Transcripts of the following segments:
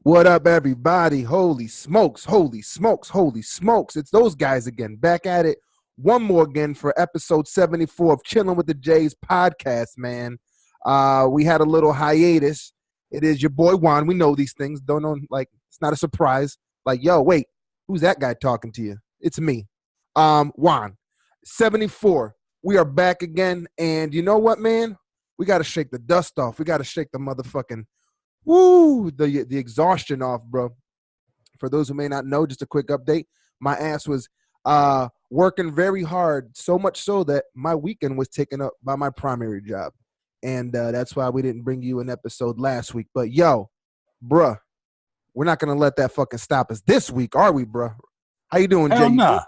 What up, everybody? Holy smokes, holy smokes, holy smokes. It's those guys again, back at it one more again for episode 74 of Chilling with the Jays podcast, man. We had a little hiatus. It is your boy Juan. We know these things. Don't know, like, it's not a surprise. Like, yo, wait, who's that guy talking to you? It's me. Juan. 74. We are back again, and you know what, man? We got to shake the dust off. We got to shake the motherfucking the exhaustion off, bro. For those who may not know, just a quick update. My ass was working very hard, so much so that my weekend was taken up by my primary job. And that's why we didn't bring you an episode last week. But, yo, bruh, we're not going to let that fucking stop us this week, are we, bruh? How you doing, Jay? Hell nah.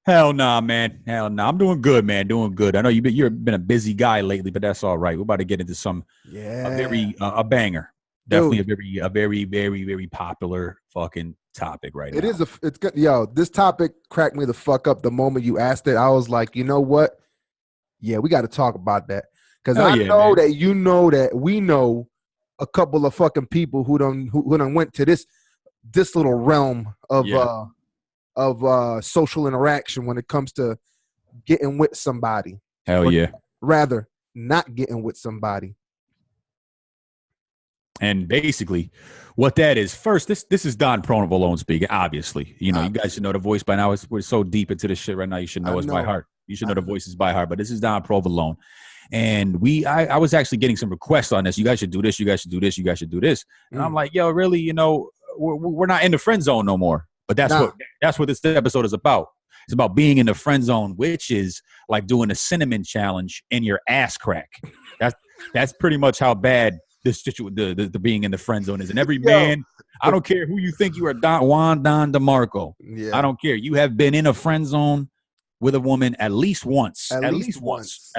Hell nah, man. Hell nah. I'm doing good, man. Doing good. I know you've been a busy guy lately, but that's all right. We're about to get into a banger. Definitely Dude. a very popular fucking topic right now. It is it's good. Yo, this topic cracked me the fuck up the moment you asked it. I was like, you know what? Yeah, we got to talk about that. Because know that you know that we know a couple of fucking people who done went to this little realm of social interaction when it comes to getting with somebody. Hell yeah. Rather, not getting with somebody. And basically, what that is, first, this is Don Pronovolone speaking, obviously. You know, you guys should know the voice by now. We're so deep into this shit right now, you should know us by heart. You should know the voices by heart. But this is Don Provolone. And I was actually getting some requests on this. You guys should do this. You guys should do this. You guys should do this. And I'm like, yo, really, you know, we're not in the friend zone no more. But that's what this episode is about. It's about being in the friend zone, which is like doing a cinnamon challenge in your ass crack. That's pretty much how bad the being in the friend zone is. And every man, I don't care who you think you are, Juan Don DeMarco. Yeah. I don't care. You have been in a friend zone with a woman at least once. At least once.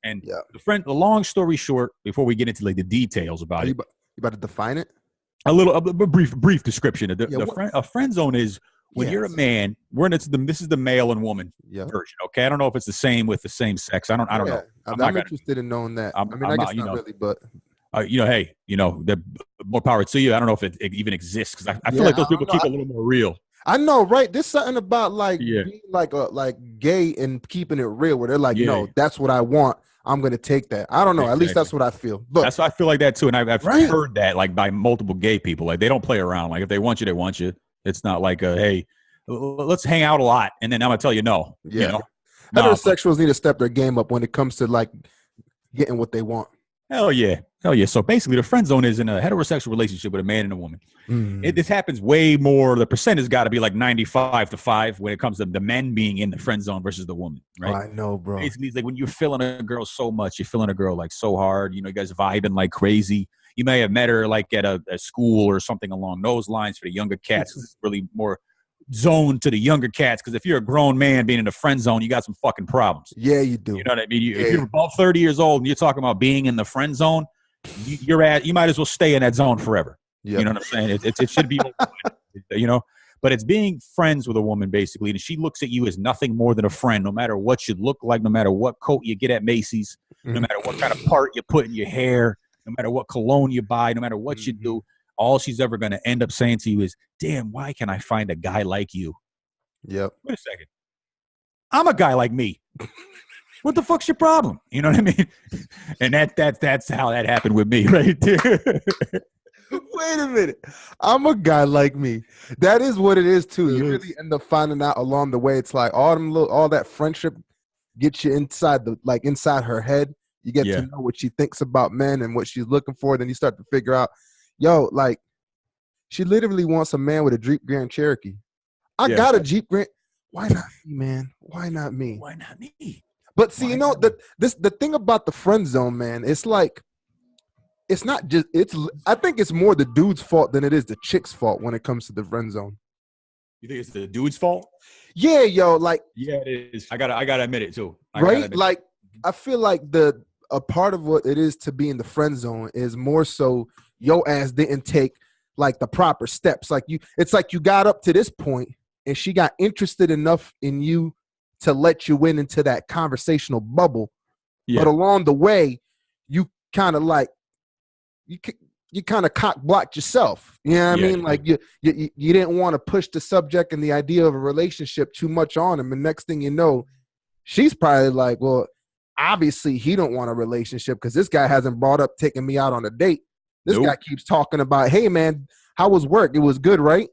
And the long story short, before we get into like the details about it. You about to define it? A brief description. A friend zone is when you're a man. This is the male and woman version. Okay, I don't know if it's the same with the same sex. I don't know. I'm interested in knowing that. I guess not really, but hey, more power to you. I don't know if it even exists because I feel like those people keep it a little more real. I know, right? There's something about being like gay and keeping it real, where they're like, no, that's what I want. I'm going to take that. I don't know. Exactly. At least that's what I feel. Look, that's what I feel like that too. And I've heard that like by multiple gay people. Like they don't play around. Like if they want you, they want you. It's not like, hey, let's hang out a lot. And then I'm going to tell you no. Yeah. You know? Heterosexuals need to step their game up when it comes to like getting what they want. Hell yeah. So basically the friend zone is in a heterosexual relationship with a man and a woman. This happens way more. The percent has got to be like 95-5 when it comes to the men being in the friend zone versus the woman, right? Oh, I know, bro. Basically, it's like when you're feeling a girl so much, you're feeling a girl like so hard, you guys vibing like crazy. You may have met her like at a school or something along those lines for the younger cats. It's really more zoned to the younger cats because if you're a grown man being in the friend zone, you got some fucking problems. Yeah, you do. You know what I mean? If you're above 30 years old and you're talking about being in the friend zone, you might as well stay in that zone forever. Yep. You know what I'm saying? It should be, but it's being friends with a woman basically, and she looks at you as nothing more than a friend, no matter what you look like, no matter what coat you get at Macy's, no matter what kind of part you put in your hair, no matter what cologne you buy, no matter what you do. All she's ever going to end up saying to you is, damn, why can I find a guy like you? Yep. Wait a second. I'm a guy like me. What the fuck's your problem? You know what I mean? And that's how that happened with me right there. Wait a minute. I'm a guy like me. That is what it is too. You really end up finding out along the way. It's like all that friendship gets you inside her head. You get to know what she thinks about men and what she's looking for. Then you start to figure out, yo, like, she literally wants a man with a Jeep Grand Cherokee. I got a Jeep Grand. Why not me, man? Why not me? Why not me? But see, the thing about the friend zone, man, it's like, it's not just, I think it's more the dude's fault than it is the chick's fault when it comes to the friend zone. You think it's the dude's fault? Yeah, yo, like. Yeah, it is. I gotta admit it too. Like, I feel like a part of what it is to be in the friend zone is more so your ass didn't take like the proper steps. Like it's like you got up to this point and she got interested enough in you to let you in into that conversational bubble. Yeah. But along the way, you kind of like, you kind of cock blocked yourself. You know what I mean? Like you didn't want to push the subject and the idea of a relationship too much on him. And next thing you know, she's probably like, well, obviously he don't want a relationship because this guy hasn't brought up taking me out on a date. This guy keeps talking about, hey man, how was work? It was good, right?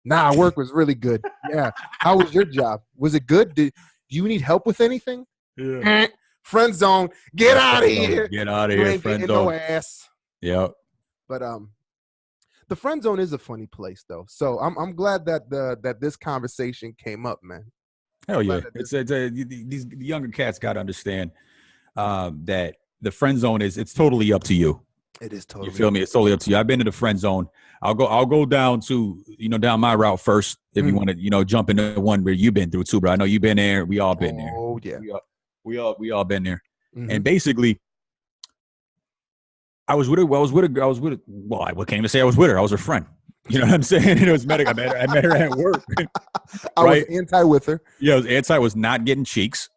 Nah, work was really good. Yeah. How was your job? Was it good? Do you need help with anything? Yeah. Friend zone. Get out of here. Get out of you here. Ain't friend getting zone. No ass. Yep. But the friend zone is a funny place though. So I'm glad that that this conversation came up, man. Hell yeah. These younger cats got to understand that the friend zone it's totally up to you. It is totally. You feel me? It's totally up to you. I've been in the friend zone. I'll go down to down my route first if you want to jump into one where you've been through too, bro. I know you've been there. We all been there. Oh yeah. We all been there. And basically, I was with her. Well, I can't even say I was with her. I was her friend. You know what I'm saying? It was medic. I met her at work. I was anti with her. Yeah, I was anti. Was not getting cheeks.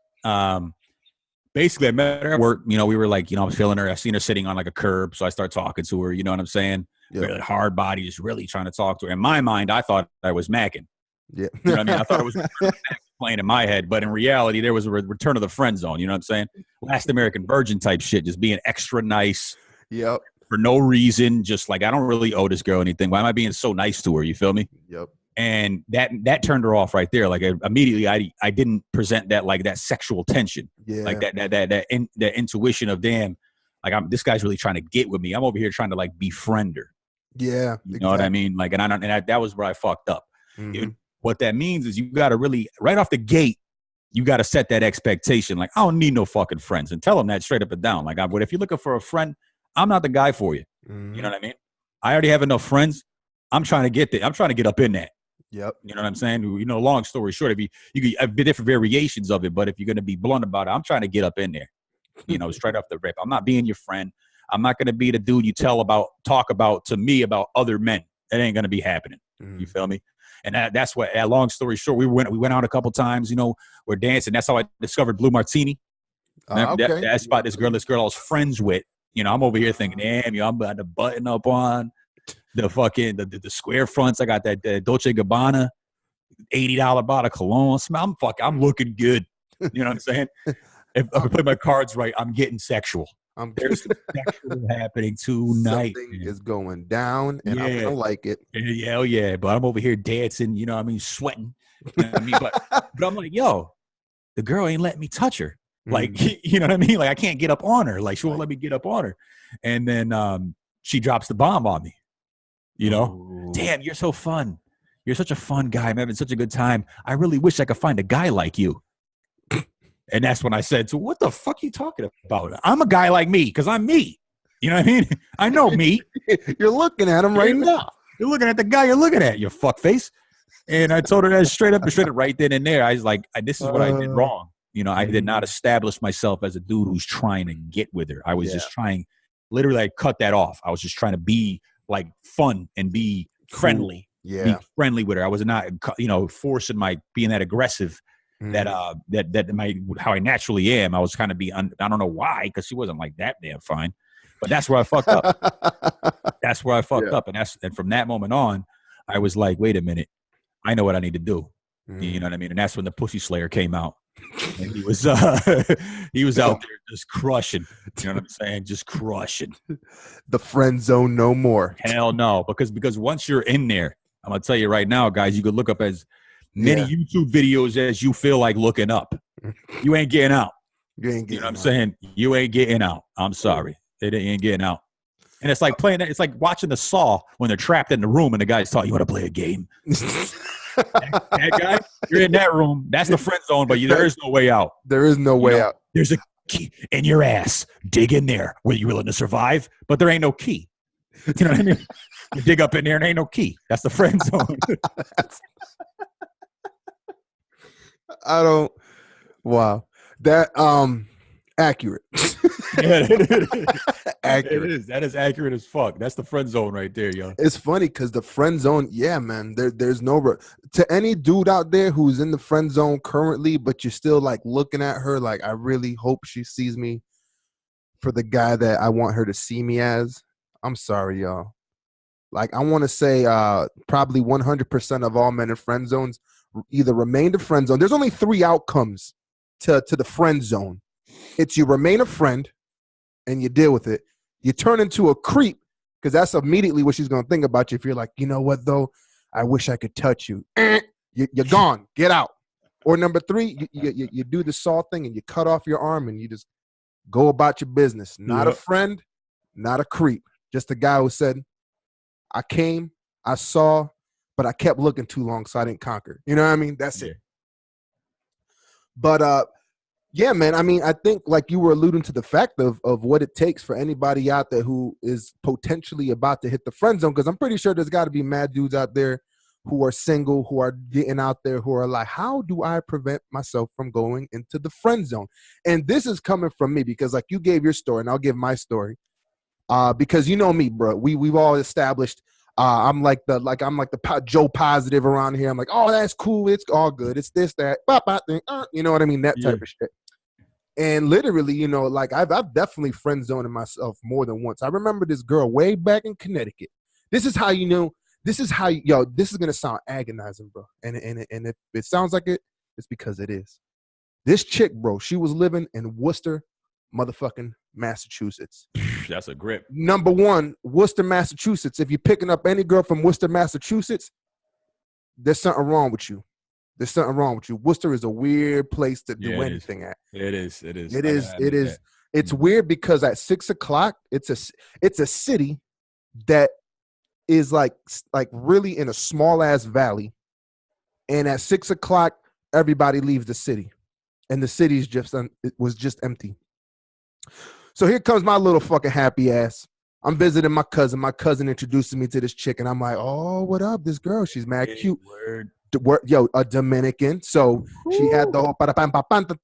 Basically, I met her at work. We were like, I was feeling her. I seen her sitting on like a curb, so I start talking to her. You know what I'm saying? Yeah. Really hard body, just really trying to talk to her. In my mind, I thought I was macking. Yeah. You know what I mean? I thought it was playing in my head, but in reality, there was a return of the friend zone. You know what I'm saying? Last American Virgin type shit, just being extra nice. Yep. For no reason, just like, I don't really owe this girl anything. Why am I being so nice to her? You feel me? Yep. And that turned her off right there. Like immediately, I didn't present that like that sexual tension, like that intuition of damn, like this guy's really trying to get with me. I'm over here trying to like befriend her. Yeah, you know what I mean. Like, that was where I fucked up. What that means is you got to really right off the gate, you got to set that expectation. Like, I don't need no fucking friends, and tell them that straight up and down. Like, but if you're looking for a friend, I'm not the guy for you. You know what I mean? I already have enough friends. I'm trying to get there. I'm trying to get up in that. Yep. You know what I'm saying? Long story short, if you have different variations of it, but if you're going to be blunt about it, I'm trying to get up in there, straight off the rip. I'm not being your friend. I'm not going to be the dude you talk about to me about other men. That ain't going to be happening. You feel me? And that's what, long story short, we went out a couple times, we're dancing. That's how I discovered Blue Martini. Okay. That spot, this girl I was friends with, I'm over here thinking, damn, I'm about to button up on the fucking, the square fronts. I got that Dolce & Gabbana, $80 bottle of cologne. I'm looking good. You know what I'm saying? If I play my cards right, I'm getting sexual. There's sexual happening tonight. Something is going down, and I'm gonna like it. Yeah, yeah. But I'm over here dancing. Sweating. You know what I mean? But I'm like, yo, the girl ain't letting me touch her. Like, you know what I mean? Like, I can't get up on her. Like, she won't let me get up on her. And then she drops the bomb on me. Damn, you're so fun. You're such a fun guy. I'm having such a good time. I really wish I could find a guy like you. And that's when I said, so what the fuck are you talking about? I'm a guy like me because I'm me. You know what I mean? I know me. You're looking at him right now. You're looking at the guy you're looking at, you fuckface. And I told her that straight up and straight right then and there. I was like, this is what I did wrong. I did not establish myself as a dude who's trying to get with her. I was just trying, literally, I cut that off. I was just trying to be like fun and be friendly. Yeah. Be friendly with her. I was not, forcing being that aggressive. That how I naturally am. I was kind of I don't know why, because she wasn't like that damn fine, but that's where I fucked up. That's where I fucked up, and from that moment on, I was like, wait a minute, I know what I need to do. You know what I mean? And that's when the Pussy Slayer came out, and he was out there just crushing. You know what I'm saying? Just crushing. The friend zone no more. Hell no, because once you're in there, I'm gonna tell you right now, guys, you could look up as many YouTube videos as you feel like looking up. You ain't getting out. You know what I'm saying? You ain't getting out. I'm sorry. They ain't getting out. And it's like playing it's like watching the Saw when they're trapped in the room and the guy's talking, you want to play a game? that guy, you're in that room. That's the friend zone, but there is no way out. There is no way out. There's a key in your ass. Dig in there. Were you willing to survive? But there ain't no key. You know what I mean? You dig up in there and ain't no key. That's the friend zone. Wow. That accurate. Accurate. It is. That is accurate as fuck. That's the friend zone right there, yo. It's funny because the friend zone, man, there's no to any dude out there who's in the friend zone currently, but you're still like looking at her like, I really hope she sees me for the guy that I want her to see me as. I'm sorry, y'all. Like, I want to say probably 100% of all men in friend zones either remain the friend zone. There's only 3 outcomes to the friend zone. It's you remain a friend and you deal with it. You turn into a creep because that's immediately what she's going to think about you. If you're like, you know what, though? I wish I could touch you. You're gone. Get out. Or number 3, you do the Saw thing and you cut off your arm and you just go about your business. Not a friend, not a creep. Just a guy who said, I came, I saw, but I kept looking too long, so I didn't conquer. You know what I mean? That's it. But yeah, man. I mean, I think like you were alluding to the fact of what it takes for anybody out there who is potentially about to hit the friend zone. Because I'm pretty sure there's got to be mad dudes out there who are single, who are getting out there, who are like, how do I prevent myself from going into the friend zone? And this is coming from me because like you gave your story, and I'll give my story. Because you know me, bro. We've all established. I'm like the Joe Positive around here. I'm like, oh, that's cool. It's all good. It's this, that, thing. You know what I mean? That type of shit. And literally, you know, like I've definitely friend zoned myself more than once. I remember this girl way back in Connecticut. This is how you know. This is how yo. This is gonna sound agonizing, bro. And if it sounds like it, it's because it is. This chick, bro. She was living in Worcester, motherfucking Massachusetts. That's a grip. Number 1, Worcester, Massachusetts. If you're picking up any girl from Worcester, Massachusetts, there's something wrong with you. There's something wrong with you. Worcester is a weird place to do anything at. It is. It's weird because at 6 o'clock, it's a city that is like really in a small ass valley. And at 6 o'clock, everybody leaves the city. And the city's it was just empty. So here comes my little fucking happy ass. I'm visiting my cousin. My cousin introduces me to this chick, and I'm like, oh, what up? This girl, she's mad cute. Yo, a Dominican. So she had the whole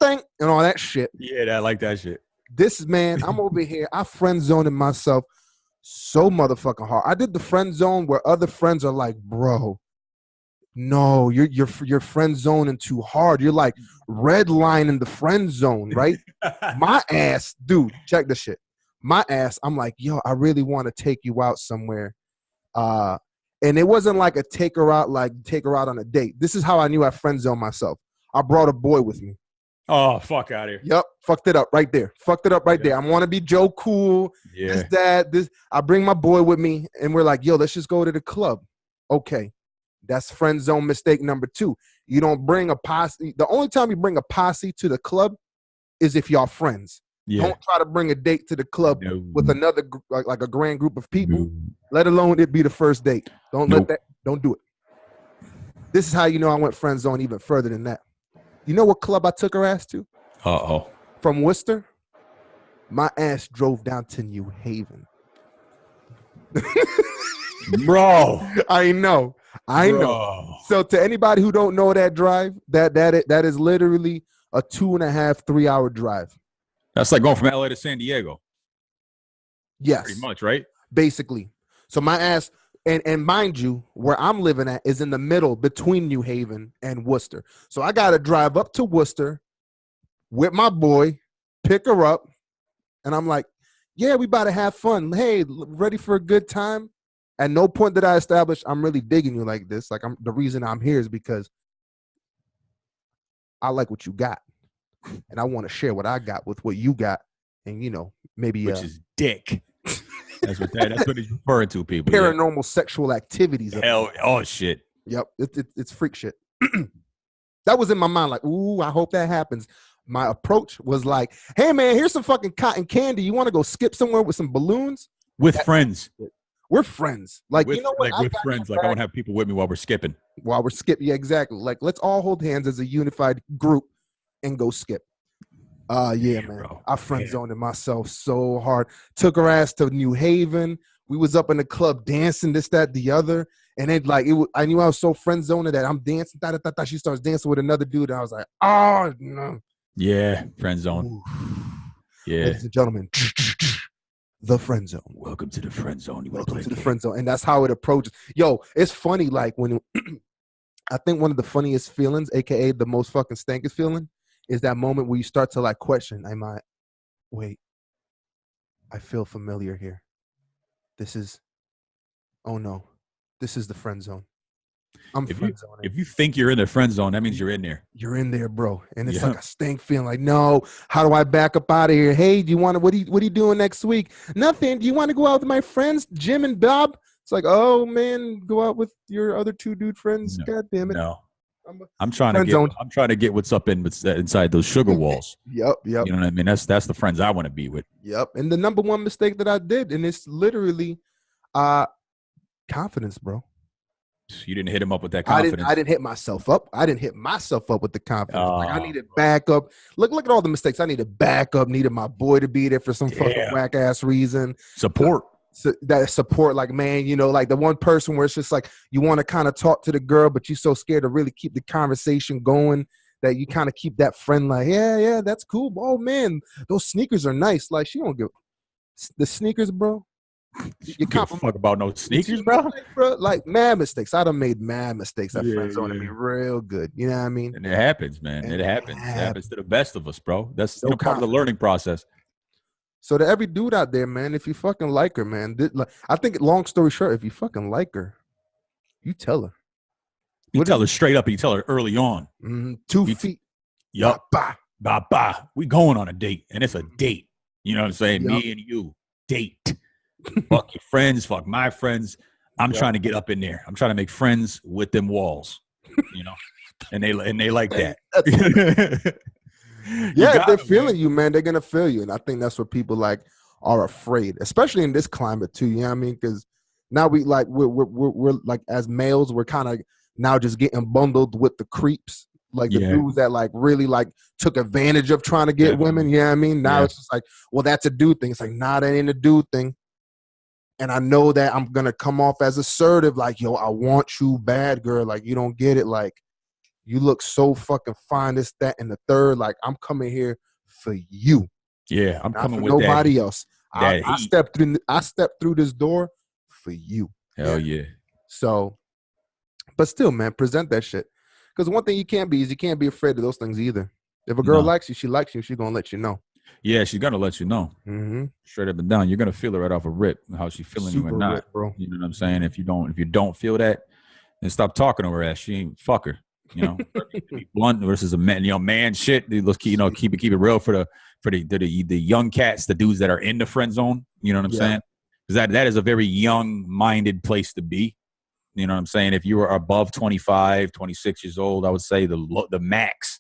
thing and all that shit. Yeah, I like that shit. This man, I'm over here. I friend zoning myself so motherfucking hard. I did the friend zone where other friends are like, bro, no, you're friend zoning too hard. You're like redlining the friend zone, right? My ass, dude, check this shit. My ass, I'm like, yo, I really want to take you out somewhere. And it wasn't like take her out on a date. This is how I knew I friend zoned myself. I brought a boy with me. Oh, fuck out of here. Yep, fucked it up right there. I want to be Joe Cool. Yeah. This. I bring my boy with me, and we're like, yo, let's just go to the club. Okay. That's friend zone mistake number 2. You don't bring a posse. The only time you bring a posse to the club is if y'all friends. Yeah. Don't try to bring a date to the club with another like a grand group of people, let alone it be the first date. Don't do it. This is how you know I went friend zone even further than that. You know what club I took her ass to? Uh-oh. From Worcester, my ass drove down to New Haven. Bro. I know. So to anybody who don't know that drive, that is literally a 2.5, 3 hour drive. That's like going from LA to San Diego. Yes. Pretty much, right? Basically. So my ass, and mind you, where I'm living at is in the middle between New Haven and Worcester. So I got to drive up to Worcester with my boy, pick her up, and I'm like, yeah, we about to have fun. Hey, ready for a good time? At no point did I establish I'm really digging you like this. Like the reason I'm here is because I like what you got. And I want to share what I got with what you got. And, you know, maybe. Which is dick. That's what he's referring to, people. Paranormal sexual activities. Oh, shit. Yep. It's freak shit. That was in my mind. Like, ooh, I hope that happens. My approach was like, hey, man, here's some fucking cotton candy. You want to go skip somewhere with some balloons? With friends. We're friends. Like, you know what? Like with friends. Like I want to have people with me while we're skipping. Yeah, exactly. Like, let's all hold hands as a unified group and go skip. Yeah, man. Bro. I friend zoned myself so hard. Took her ass to New Haven. We was up in the club dancing, this, that, the other. And then I knew I was so friend zoned that I'm dancing. She starts dancing with another dude. And I was like, oh, no. Yeah, friend zone. Ooh. Yeah. Ladies and gentlemen, the friend zone. Welcome to the friend zone. Welcome to the friend zone. And that's how it approaches. Yo, it's funny. Like when I think one of the funniest feelings, AKA the most fucking stankest feeling, is that moment where you start to like question, wait, I feel familiar here. this is, oh no, this is the friend zone. I'm If you friend zoning. if you think you're in the friend zone, that means you're in there. You're in there, bro. And it's Yeah. like a stink feeling like, no, how do I back up out of here? Hey, do you want to, what are you doing next week? Nothing. Do you want to go out with my friends, Jim and Bob? It's like, oh man, go out with your other two dude friends. No, God damn it. no. I'm I'm trying to get what's up inside those sugar walls. Yep. You know what I mean? That's the friends I want to be with. Yep. And the number one mistake that I did, and it's literally confidence, bro. You didn't hit him up with that confidence. I didn't hit myself up. I didn't hit myself up with the confidence. Like I needed backup. Look at all the mistakes. I needed backup. Needed my boy to be there for some fucking whack ass reason. Support. So that support, like, man, you know, like the one person where it's just like you want to kind of talk to the girl, but you're so scared to really keep the conversation going that you kind of keep that friend like, yeah, that's cool. Oh man, those sneakers are nice. Like she don't give the sneakers, bro. You give a fuck about no sneakers, bro? Like mad mistakes. I done made mad mistakes. That friend zone to me real good. You know what I mean? And it happens, man. It happens. It happens to the best of us, bro. That's part of the learning process. So to every dude out there, man, if you fucking like her, man, I think, long story short, if you fucking like her, you tell her. You tell her straight up. You tell her early on. 2 feet. Yup. Bye. We going on a date, and it's a date. You know what I'm saying? Yep. Me and you, date. Fuck your friends. Fuck my friends. I'm trying to get up in there. I'm trying to make friends with them walls. You know, and they like that. Yeah, if they're feeling you, man, they're gonna feel you, and I think that's what people like are afraid, especially in this climate too. You know what I mean? Because now we're like as males, we're kind of now just getting bundled with the creeps, like the dudes that like really like took advantage of trying to get women. You know what I mean? Now it's just like, well, that's a dude thing. It's like, nah, that ain't a dude thing. And I know that I'm gonna come off as assertive, like, yo, I want you bad, girl. Like, you don't get it, like. You look so fucking fine, this, that, and the third. Like, I'm coming here for you. Yeah, I'm coming with nobody else. I stepped through this door for you. Hell yeah. So, but still, man, present that shit. Because one thing you can't be is you can't be afraid of those things either. If a girl likes you, she likes you. She's gonna let you know. Yeah, she's gonna let you know. Straight up and down. You're gonna feel it right off a rip how she's feeling you or not, rip, bro. You know what I'm saying? If you don't feel that, then stop talking to her ass. She ain't fuck her. You know, be blunt versus a man. You know, man shit. Let's keep it real for the young cats, the dudes that are in the friend zone. You know what I'm saying? Because that is a very young-minded place to be. You know what I'm saying? If you are above 25, 26 years old, I would say the max.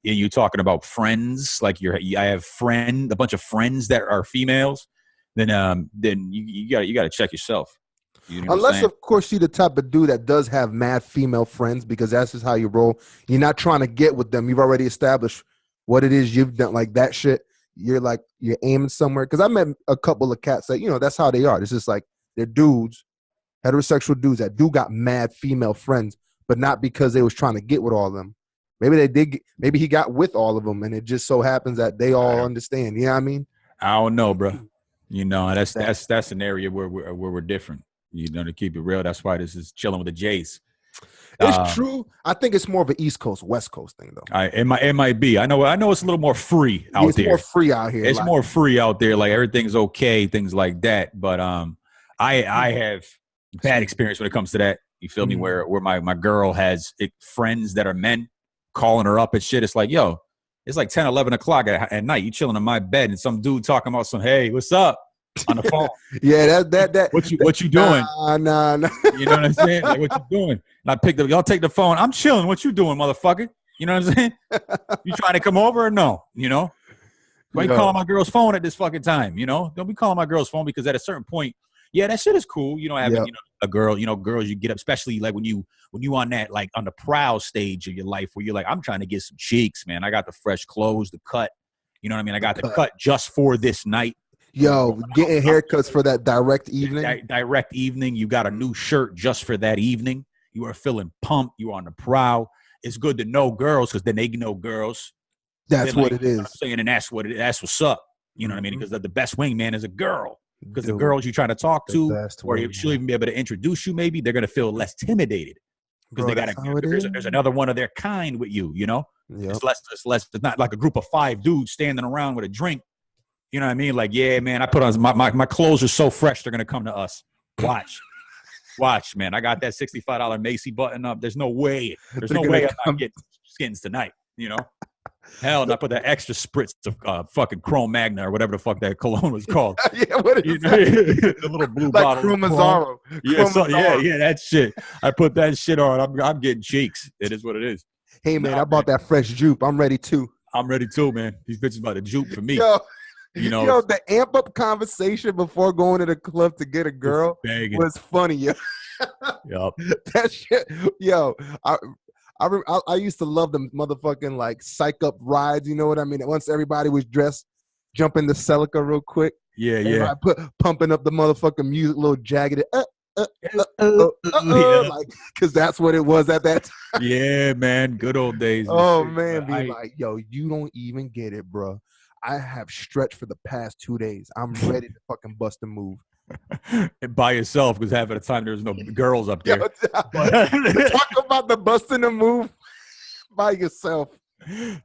Yeah, you're talking about friends, like I have a bunch of friends that are females. Then you got to check yourself. You know Unless, of course, you're the type of dude that does have mad female friends, because that's just how you roll. You're not trying to get with them. You've already established what it is you've done, like that shit. You're aiming somewhere. Because I met a couple of cats that, you know, that's how they are. It's just like they're dudes, heterosexual dudes that do got mad female friends, but not because they was trying to get with all of them. Maybe they did. Maybe he got with all of them, and it just so happens that they all understand. You know what I mean? I don't know, bro. You know, that's an area where we're different. You know, to keep it real, that's why this is chilling with the Jays. It's true. I think it's more of an East Coast, West Coast thing, though. It might be. I know it's a little more free out there. It's more free out here. It's more free out there. Like everything's okay, things like that. But I have bad experience when it comes to that. You feel me? Where my girl has friends that are men calling her up and shit. It's like, yo, it's like 10, 11 o'clock at night. You chilling in my bed and some dude talking about some, hey, what's up? On the phone. Yeah, that. What you doing? Nah. You know what I'm saying? Like, what you doing? And I picked up. Y'all take the phone. I'm chilling. What you doing, motherfucker? You know what I'm saying? You trying to come over or no? You know? Why you calling my girl's phone at this fucking time? You know? Don't be calling my girl's phone, because at a certain point, yeah, that shit is cool. You know, having a girl. You know, girls you get up, especially like when you on that, like on the proud stage of your life where you're like, I'm trying to get some cheeks, man. I got the fresh clothes, the cut. You know what I mean? I got the cut just for this night. Yo, getting haircuts for that direct evening. Direct evening. You got a new shirt just for that evening. You are feeling pumped. You are on the prowl. It's good to know girls, because then they know girls. That's what it is. You know what I'm saying, and that's what's up. You know what I mean? Because the best wingman is a girl. Because the girls you're trying to talk to, or she'll even be able to introduce you, maybe they're gonna feel less intimidated. Because there's another one of their kind with you. You know, it's less. It's not like a group of 5 dudes standing around with a drink. You know what I mean? Like, yeah, man, I put on my clothes are so fresh, they're gonna come to us. Watch, man. I got that $65 Macy button up. There's no way. There's no way I'm not getting skins tonight. You know? Hell, and I put that extra spritz of fucking Chrome Magna or whatever the fuck that cologne was called. Yeah, what is that? The little blue like bottle. Chromazaro. Yeah, that shit. I put that shit on. I'm getting cheeks. It is what it is. Hey, man, I bought that fresh jupe. I'm ready, too. I'm ready, too, man. These bitches about to jupe for me. Yo, the amp up conversation before going to the club to get a girl was funny. Yo. Yep. That shit. Yo, I used to love them motherfucking like psych up rides. You know what I mean? Once everybody was dressed, jump in the Celica real quick. Yeah. Pumping up the motherfucking music, little jagged. Like, because that's what it was at that time. Yeah, man. Good old days. Oh, man. Be like, yo, you don't even get it, bro. I have stretched for the past 2 days. I'm ready to fucking bust a move. And by yourself, because half of the time there's no girls up there. Talk about the busting a move by yourself.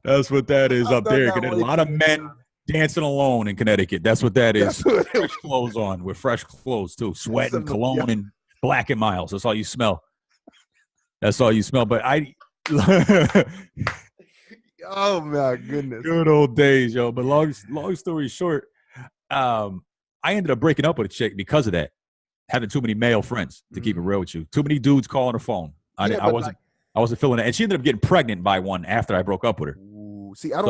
That's what that is up there. A lot of men dancing alone in Connecticut. That's what that is. Fresh clothes on, with fresh clothes too. Sweating, cologne, and Black and Miles. That's all you smell. But oh my goodness. Good old days, yo. But long story short, I ended up breaking up with a chick because of that. Having too many male friends, to keep it real with you. Too many dudes calling her phone. I wasn't feeling it. And she ended up getting pregnant by one after I broke up with her. Ooh, see, I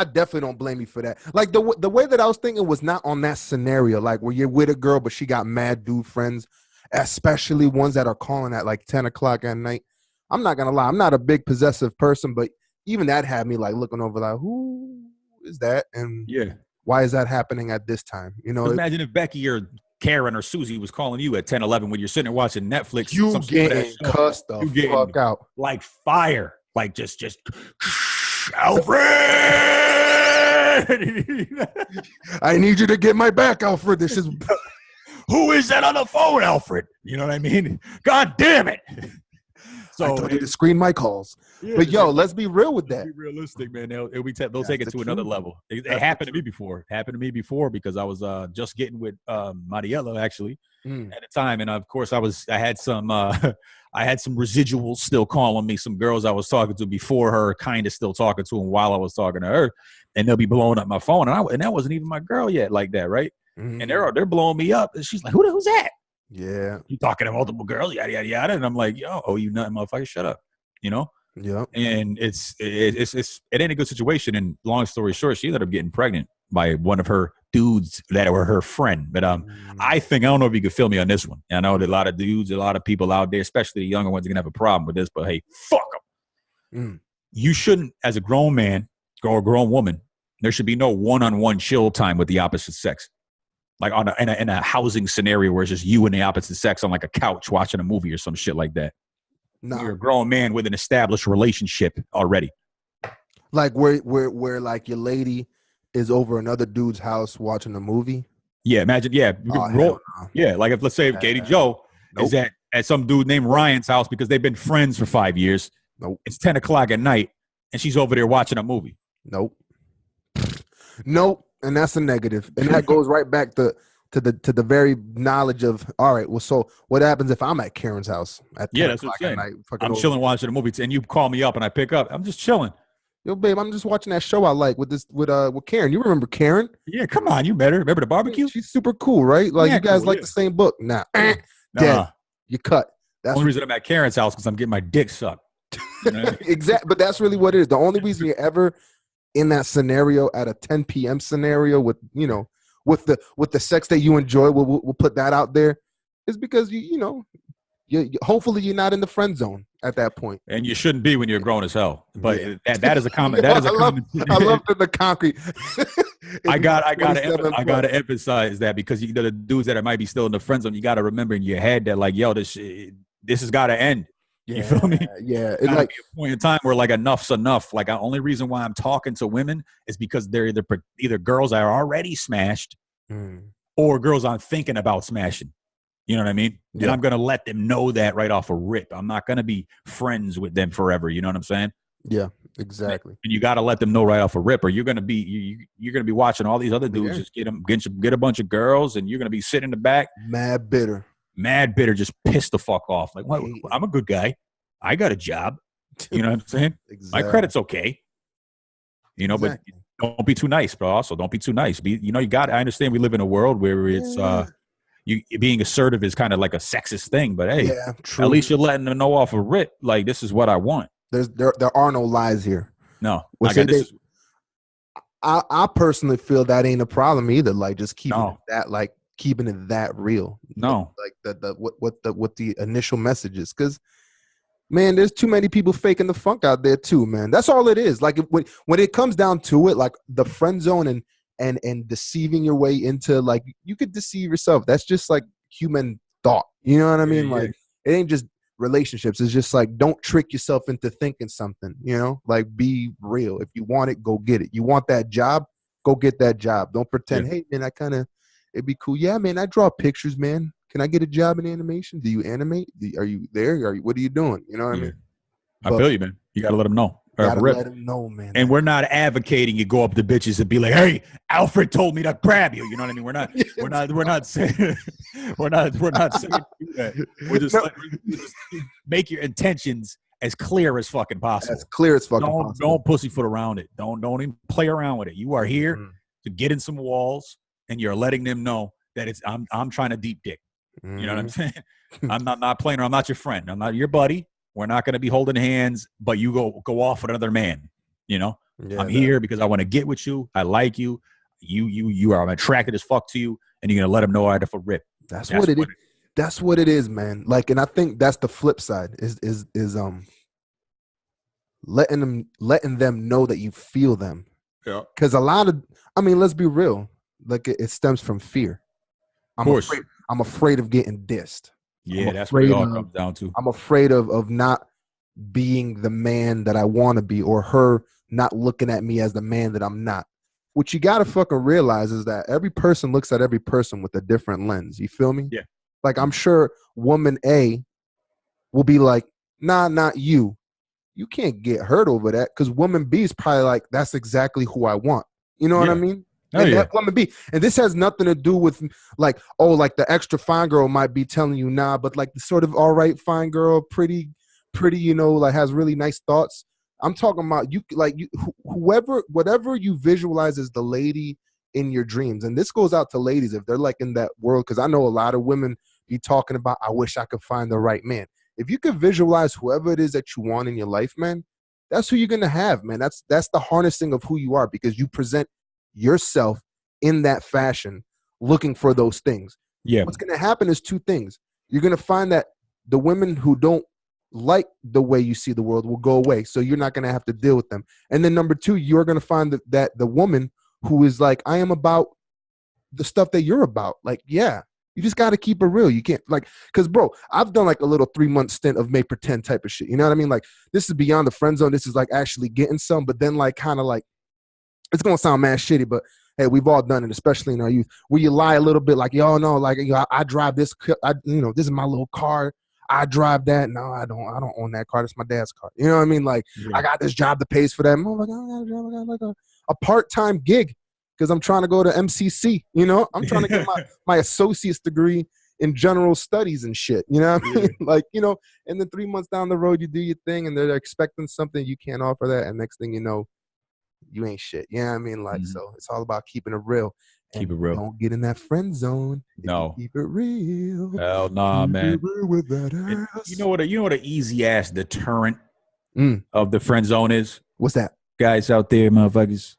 definitely don't blame you for that. Like the way that I was thinking was not on that scenario, like where you're with a girl, but she got mad dude friends, especially ones that are calling at like 10 o'clock at night. I'm not going to lie. I'm not a big possessive person, but even that had me like looking over like, who is that? And why is that happening at this time? You know, imagine if Becky or Karen or Susie was calling you at 10, 11 when you're sitting there watching Netflix. You getting cussed the fuck out. Like fire. Like just Alfred! I need you to get my back, Alfred. This is... Who is that on the phone, Alfred? You know what I mean? God damn it. So I told you to screen my calls. Yeah, but yo, let's be real with that. Be realistic, man. They'll take it to another level. It happened to me before. It happened to me before because I was just getting with Mariella actually at the time, and of course I had some residuals still calling me. Some girls I was talking to before her, kind of still talking to them while I was talking to her, and they'll be blowing up my phone, and that wasn't even my girl yet, like that, right? And they're blowing me up, and she's like, "Who's that?" Yeah, you talking to multiple girls, yada yada yada, and I'm like, yo, oh, you nothing, motherfucker, shut up, you know? Yeah. And it ain't a good situation. And long story short, she ended up getting pregnant by one of her dudes that were her friend. But I don't know if you could feel me on this one. I know that a lot of dudes, a lot of people out there, especially the younger ones, are gonna have a problem with this. But hey, fuck them. You shouldn't, as a grown man or a grown woman, there should be no one-on-one chill time with the opposite sex. Like in a housing scenario where it's just you and the opposite sex on like a couch watching a movie or some shit like that. No. You're a grown man with an established relationship already. Like where like your lady is over another dude's house watching a movie? Yeah, imagine, like if let's say if Katie Joe is at some dude named Ryan's house because they've been friends for 5 years. Nope. It's 10 o'clock at night and she's over there watching a movie. Nope. And that's a negative. And that goes right back to the very knowledge of, all right, well, so what happens if I'm at Karen's house at 10 that's o'clock what at night? I'm chilling watching a movie and you call me up and I pick up. I'm just chilling. Yo, babe, I'm just watching that show I like with Karen. You remember Karen? Yeah, come on, you better. Remember the barbecue? She's super cool, right? Like you guys like the same book. Nah. Dead. You cut. That's the only reason I'm at Karen's house because I'm getting my dick sucked. You know? Exactly, but that's really what it is. The only reason you're ever in that scenario at a 10 p.m. scenario with the sex that you enjoy, we'll put that out there, is because you hopefully you're not in the friend zone at that point. And you shouldn't be when you're grown as hell. But that is a common. That is a common. I love the concrete. I gotta emphasize that because the dudes that might be still in the friend zone, you gotta remember in your head that like, yo, this has got to end. You feel me? Yeah. It's like a point in time where like enough's enough. Like the only reason why I'm talking to women is because they're either girls that are already smashed or girls I'm thinking about smashing. You know what I mean? Yeah. And I'm going to let them know that right off a rip. I'm not going to be friends with them forever. You know what I'm saying? Yeah. Exactly. And you got to let them know right off a rip, or you're gonna be watching all these other dudes just get a bunch of girls, and you're gonna be sitting in the back, mad bitter, just pissed the fuck off. Like, what? I'm a good guy. I got a job. You know what I'm saying? Exactly. My credit's okay. You know, but don't be too nice, bro. Also, don't be too nice. I understand we live in a world where it's you being assertive is kind of like a sexist thing, but hey, at least you're letting them know off a rip, like, this is what I want. There are no lies here. No, I personally feel that ain't a problem either. Like, just keeping it that real. No, like what the initial message is, because man, there's too many people faking the funk out there too, man. That's all it is. Like, when it comes down to it, like the friend zone and deceiving your way into, like, you could deceive yourself. That's just like human thought. You know what I mean? Like, it ain't just relationships. It's just like, don't trick yourself into thinking something, you know, like, be real. If you want it, go get it. You want that job, go get that job. Don't pretend, hey man, it'd be cool. Yeah, man, I draw pictures, man. Can I get a job in animation? Do you animate? Are you there? What are you doing? You know what I mean? I feel you, man. You got to let them know. Gotta let them know, man. And we're not advocating you go up to bitches and be like, "Hey, Alfred told me to grab you." You know what I mean? We're not saying we're not saying do that. We're just make your intentions as clear as fucking possible. As clear as fucking possible. Don't pussyfoot around it. Don't even play around with it. You are here to get in some walls, and you're letting them know that I'm trying to deep dick. You know what I'm saying? I'm not playing around. I'm not your friend. I'm not your buddy. We're not going to be holding hands, but you go off with another man. You know, I'm here because I want to get with you. I like you. I'm attracted as fuck to you, and you're going to let them know right off a rip. That's what it is. That's what it is, man. Like, and I think that's the flip side is letting them know that you feel them. Yeah. Because let's be real. Like, it stems from fear. I'm afraid of getting dissed. Yeah, that's what it all comes down to. I'm afraid of not being the man that I want to be, or her not looking at me as the man that I'm not. What you got to fucking realize is that every person looks at every person with a different lens. You feel me? Yeah. Like, I'm sure woman A will be like, nah, not you. You can't get hurt over that, because woman B is probably like, that's exactly who I want. You know what I mean? That woman B. And this has nothing to do with like, oh, like the extra fine girl might be telling you nah, but like the sort of all right fine girl, pretty, you know, like has really nice thoughts. I'm talking about whatever you visualize as the lady in your dreams. And this goes out to ladies if they're like in that world, because I know a lot of women be talking about, I wish I could find the right man. If you could visualize whoever it is that you want in your life, man, that's who you're gonna have, man. That's the harnessing of who you are, because you present yourself in that fashion, looking for those things. Yeah. What's going to happen is two things. You're going to find that the women who don't like the way you see the world will go away, so you're not going to have to deal with them. And then number two, you're going to find that the woman who is like, I am about the stuff that you're about. Like, yeah, you just got to keep it real. You can't, like, because bro, I've done like a little 3-month stint of make pretend type of shit. You know what I mean? Like, this is beyond the friend zone. This is like actually getting some, but then like kind of like, it's gonna sound mad shitty, but hey, we've all done it, especially in our youth, where you lie a little bit, like, y'all know, like, I drive this, this is my little car. I drive that. No, I don't own that car. That's my dad's car. You know what I mean? Like, I got this job that pays for that. Oh my God, I got like a part-time gig because I'm trying to go to MCC. You know, I'm trying to get my associate's degree in general studies and shit. You know what I mean? Like, you know, and then 3 months down the road, you do your thing, and they're expecting something, you can't offer that, and next thing you know, you ain't shit. You know what I mean? Like, so it's all about keeping it real. Keep it real. Don't get in that friend zone. No. Keep it real. Hell nah, man. Keep it real with that ass. You know what an easy ass deterrent of the friend zone is? What's that? Guys out there, motherfuckers.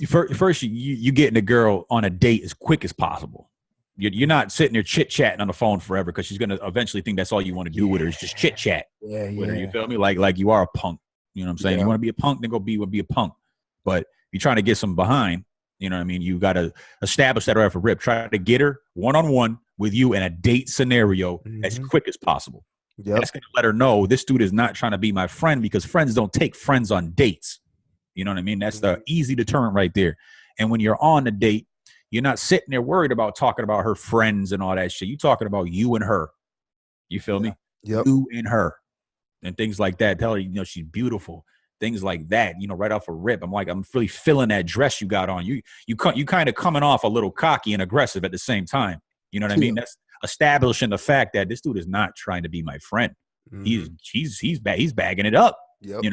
First, you getting a girl on a date as quick as possible. You're not sitting there chit-chatting on the phone forever, because she's going to eventually think that's all you want to do with her is just chit-chat with her. You feel me? Like you are a punk. You know what I'm saying? You want to be a punk, then go be a punk. But if you're trying to get some behind, you know what I mean? You got to establish that right off a rip. Try to get her one-on-one with you in a date scenario as quick as possible. That's going to let her know this dude is not trying to be my friend, because friends don't take friends on dates. You know what I mean? That's the easy deterrent right there. And when you're on a date, you're not sitting there worried about talking about her friends and all that shit. You're talking about you and her. You feel me? Yep. You and her. and things like that. Tell her, she's beautiful. Things like that, right off a rip. I'm like, I'm really feeling that dress you got on. You kind of coming off a little cocky and aggressive at the same time. You know what I mean? That's establishing the fact that this dude is not trying to be my friend. Mm-hmm. He's bagging it up. Yep.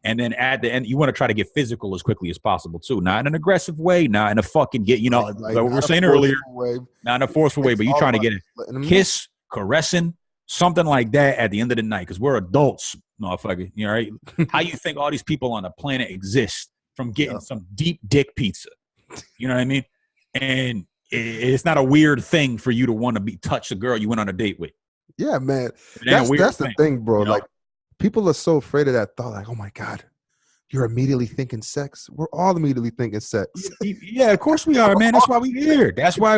And then at the end, you want to try to get physical as quickly as possible too. Not in an aggressive way, not in a fucking like what we were saying earlier, not in a forceful way, but you're trying to get a kiss, caressing, something like that at the end of the night, because we're adults, motherfucker. Right? How you think all these people on the planet exist from getting some deep dick pizza? You know what I mean? And it's not a weird thing for you to want to touch a girl you went on a date with. Yeah, man. That's the thing, bro. Like, people are so afraid of that thought. Like, oh my God, you're immediately thinking sex. We're all immediately thinking sex. Yeah, of course we are, man. That's why we're here. That's why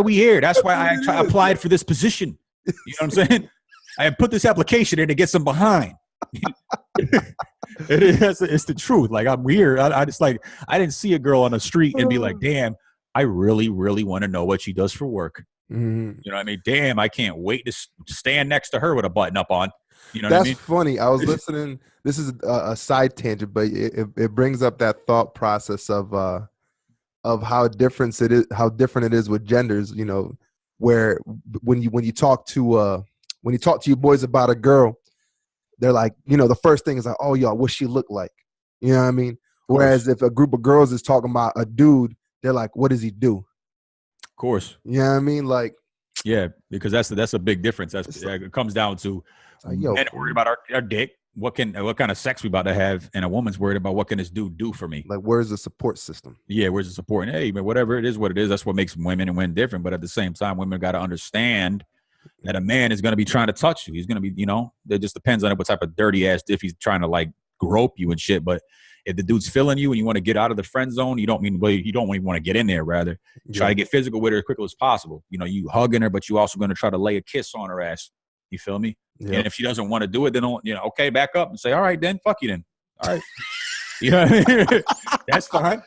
I applied for this position. You know what I'm saying? I put this application in to get some behind. It's the truth. Like, I'm weird. I just I didn't see a girl on the street and be like, damn, I really, really want to know what she does for work. Mm-hmm. You know what I mean? Damn, I can't wait to stand next to her with a button up on. You know what I mean? That's funny. I was listening. This is a side tangent, but it brings up that thought process of how different it is with genders. Where when you talk to your boys about a girl, they're like, the first thing is like, oh, y'all, what she look like? You know what I mean? Whereas if a group of girls is talking about a dude, they're like, what does he do? Of course. You know what I mean? Like, yeah, because that's a big difference. It comes down to men worried about our dick. What kind of sex we about to have, and a woman's worried about what can this dude do for me? Like, where's the support system? Yeah, where's the support? And hey, man, whatever it is, what it is, that's what makes women and men different. But at the same time, women got to understand that a man is going to be trying to touch you. He's going to be, it just depends on what type of dirty ass if he's trying to like grope you and shit. But if the dude's feeling you and you want to get out of the friend zone, you don't even want to get in there. Rather, try to get physical with her as quickly as possible. You hugging her, but you also going to try to lay a kiss on her ass. You feel me? Yep. And if she doesn't want to do it, then okay, back up and say, all right, then fuck you then. All right, you know what I mean? That's fine.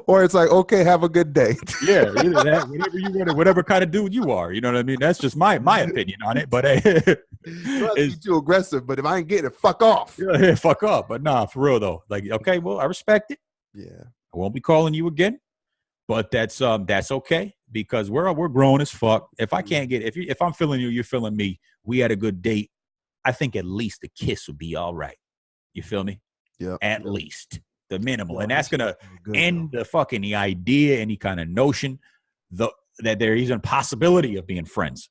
Or it's like, okay, have a good day. Yeah, either that, whatever you want, whatever kind of dude you are. You know what I mean? That's just my opinion on it. But it's too aggressive. But if I ain't getting it, fuck off. Yeah, fuck off. But nah, for real though. Like, okay, well, I respect it. Yeah, I won't be calling you again. But that's okay because we're grown as fuck. If I can't if I'm feeling you, you're feeling me. We had a good date. I think at least a kiss would be all right. You feel me? Yeah. At least. The minimal, and that's gonna end the idea, any kind of notion, that there is a possibility of being friends.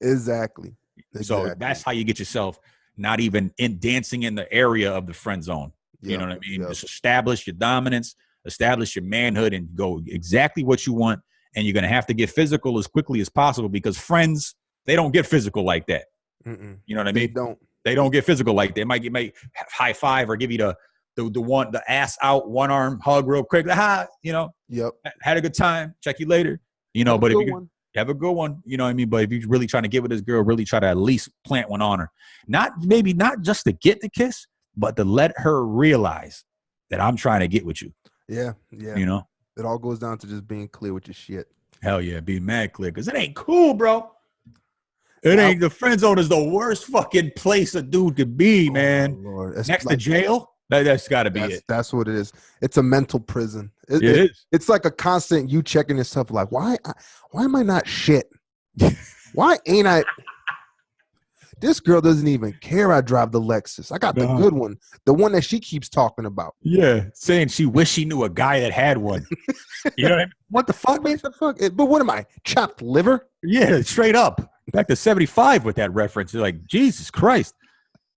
Exactly. So that's how you get yourself not even dancing in the area of the friend zone. You know what I mean? Just establish your dominance, establish your manhood, and go exactly what you want. And you're gonna have to get physical as quickly as possible because friends, they don't get physical like that. Mm-mm. You know what I mean? They don't get physical like that. They might high five or give you the ass out, one arm hug real quick. Yep. Had a good time. Check you later. But if you have a good one, you know what I mean? But if you're really trying to get with this girl, really try to at least plant one on her. Not just to get the kiss, but to let her realize that I'm trying to get with you. Yeah. Yeah. It all goes down to just being clear with your shit. Hell yeah. Be mad clear. Because it ain't cool, bro. It ain't. The friend zone is the worst fucking place a dude could be, man. Lord. Next to jail. That's got to be it. That's what it is. It's a mental prison. It is. It's like a constant you checking yourself like, why am I not shit? Why ain't I? This girl doesn't even care I drive the Lexus. I got the good one. The one that she keeps talking about. Yeah. Saying she wish she knew a guy that had one. You know what I mean? What the fuck, man? What the fuck? But what am I? Chopped liver? Yeah, straight up. Back to 75 with that reference. You're like, Jesus Christ.